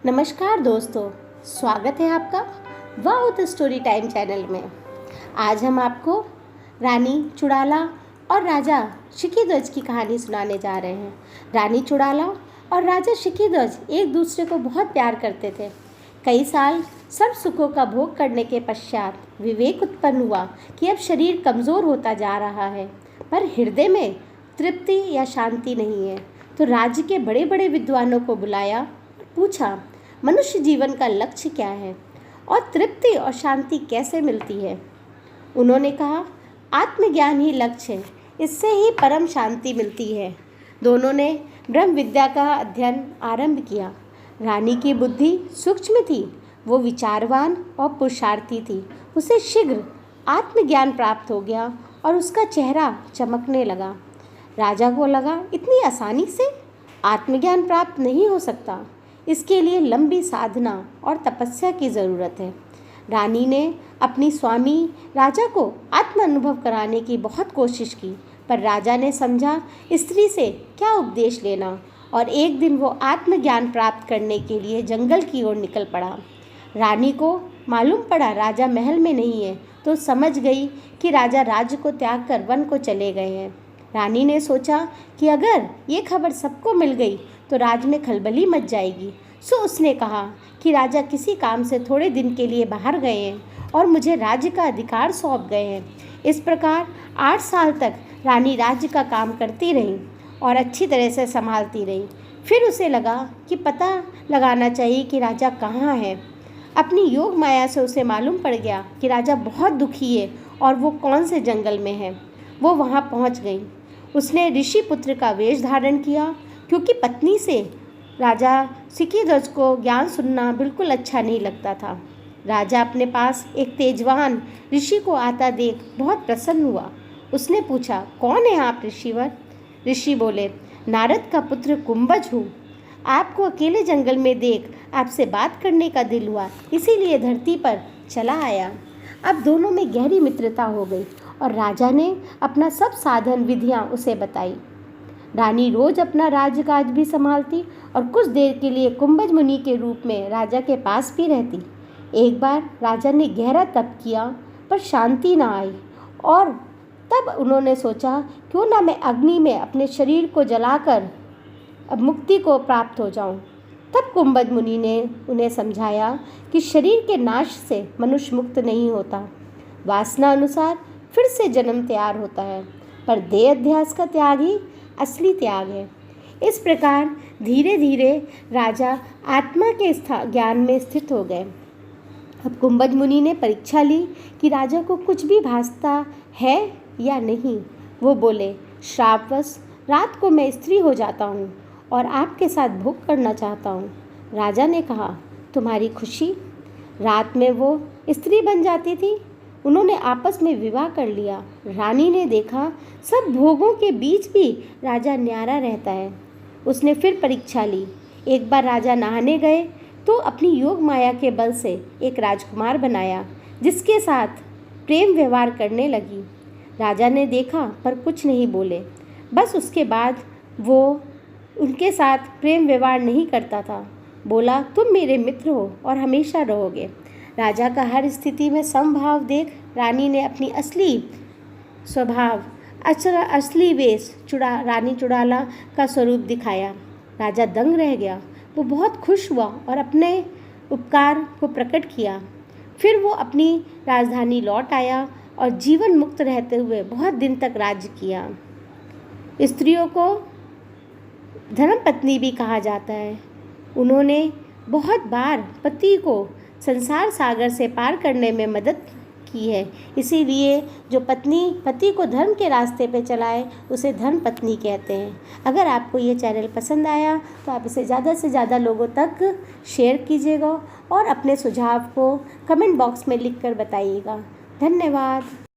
नमस्कार दोस्तों, स्वागत है आपका wow the story time channel में। आज हम आपको रानी चुड़ाला और राजा शिकीध्वज की कहानी सुनाने जा रहे हैं। रानी चुड़ाला और राजा शिकीध्वज एक दूसरे को बहुत प्यार करते थे। कई साल सब सुखों का भोग करने के पश्चात विवेक उत्पन्न हुआ कि अब शरीर कमज़ोर होता जा रहा है, पर हृदय में तृप्ति या शांति नहीं है। तो राज्य के बड़े बड़े विद्वानों को बुलाया, पूछा मनुष्य जीवन का लक्ष्य क्या है और तृप्ति और शांति कैसे मिलती है। उन्होंने कहा, आत्मज्ञान ही लक्ष्य है, इससे ही परम शांति मिलती है। दोनों ने ब्रह्म विद्या का अध्ययन आरंभ किया। रानी की बुद्धि सूक्ष्म थी, वो विचारवान और पुरुषार्थी थी। उसे शीघ्र आत्मज्ञान प्राप्त हो गया और उसका चेहरा चमकने लगा। राजा को लगा, इतनी आसानी से आत्मज्ञान प्राप्त नहीं हो सकता, इसके लिए लंबी साधना और तपस्या की ज़रूरत है। रानी ने अपनी स्वामी राजा को आत्म अनुभव कराने की बहुत कोशिश की, पर राजा ने समझा स्त्री से क्या उपदेश लेना, और एक दिन वो आत्मज्ञान प्राप्त करने के लिए जंगल की ओर निकल पड़ा। रानी को मालूम पड़ा राजा महल में नहीं है, तो समझ गई कि राजा राज्य को त्याग कर वन को चले गए हैं। रानी ने सोचा कि अगर ये खबर सबको मिल गई तो राज्य में खलबली मच जाएगी। सो उसने कहा कि राजा किसी काम से थोड़े दिन के लिए बाहर गए हैं और मुझे राज्य का अधिकार सौंप गए हैं। इस प्रकार 8 साल तक रानी राज्य का काम करती रही और अच्छी तरह से संभालती रही। फिर उसे लगा कि पता लगाना चाहिए कि राजा कहाँ है। अपनी योग माया से उसे मालूम पड़ गया कि राजा बहुत दुखी है और वो कौन से जंगल में है। वो वहाँ पहुँच गई। उसने ऋषि पुत्र का वेश धारण किया, क्योंकि पत्नी से राजा शिकीध्वज को ज्ञान सुनना बिल्कुल अच्छा नहीं लगता था। राजा अपने पास एक तेजवान ऋषि को आता देख बहुत प्रसन्न हुआ। उसने पूछा, कौन है आप ऋषिवर? ऋषि बोले, नारद का पुत्र कुंभज हूँ। आपको अकेले जंगल में देख आपसे बात करने का दिल हुआ, इसीलिए धरती पर चला आया। अब दोनों में गहरी मित्रता हो गई और राजा ने अपना सब साधन विधियाँ उसे बताई। रानी रोज अपना राजकाज भी संभालती और कुछ देर के लिए कुंभज मुनि के रूप में राजा के पास भी रहती। एक बार राजा ने गहरा तप किया, पर शांति ना आई, और तब उन्होंने सोचा, क्यों ना मैं अग्नि में अपने शरीर को जलाकर अब मुक्ति को प्राप्त हो जाऊं। तब कुंभज मुनि ने उन्हें समझाया कि शरीर के नाश से मनुष्य मुक्त नहीं होता, वासना अनुसार फिर से जन्म तैयार होता है, पर देह अध्यास का त्याग ही असली त्याग है। इस प्रकार धीरे धीरे राजा आत्मा के ज्ञान में स्थित हो गए। अब कुंभज मुनि ने परीक्षा ली कि राजा को कुछ भी भासता है या नहीं। वो बोले, श्रापवश रात को मैं स्त्री हो जाता हूँ और आपके साथ भोग करना चाहता हूँ। राजा ने कहा, तुम्हारी खुशी। रात में वो स्त्री बन जाती थी। उन्होंने आपस में विवाह कर लिया। रानी ने देखा सब भोगों के बीच भी राजा न्यारा रहता है। उसने फिर परीक्षा ली। एक बार राजा नहाने गए तो अपनी योग माया के बल से एक राजकुमार बनाया, जिसके साथ प्रेम व्यवहार करने लगी। राजा ने देखा पर कुछ नहीं बोले। बस उसके बाद वो उनके साथ प्रेम व्यवहार नहीं करता था। बोला, तुम मेरे मित्र हो और हमेशा रहोगे। राजा का हर स्थिति में समभाव देख रानी ने अपनी असली स्वभाव, असली वेश रानी चुड़ाला का स्वरूप दिखाया। राजा दंग रह गया। वो बहुत खुश हुआ और अपने उपकार को प्रकट किया। फिर वो अपनी राजधानी लौट आया और जीवन मुक्त रहते हुए बहुत दिन तक राज्य किया। स्त्रियों को धर्मपत्नी भी कहा जाता है। उन्होंने बहुत बार पति को संसार सागर से पार करने में मदद की है। इसीलिए जो पत्नी पति को धर्म के रास्ते पे चलाए उसे धर्म पत्नी कहते हैं। अगर आपको ये चैनल पसंद आया तो आप इसे ज़्यादा से ज़्यादा लोगों तक शेयर कीजिएगा और अपने सुझाव को कमेंट बॉक्स में लिखकर बताइएगा। धन्यवाद।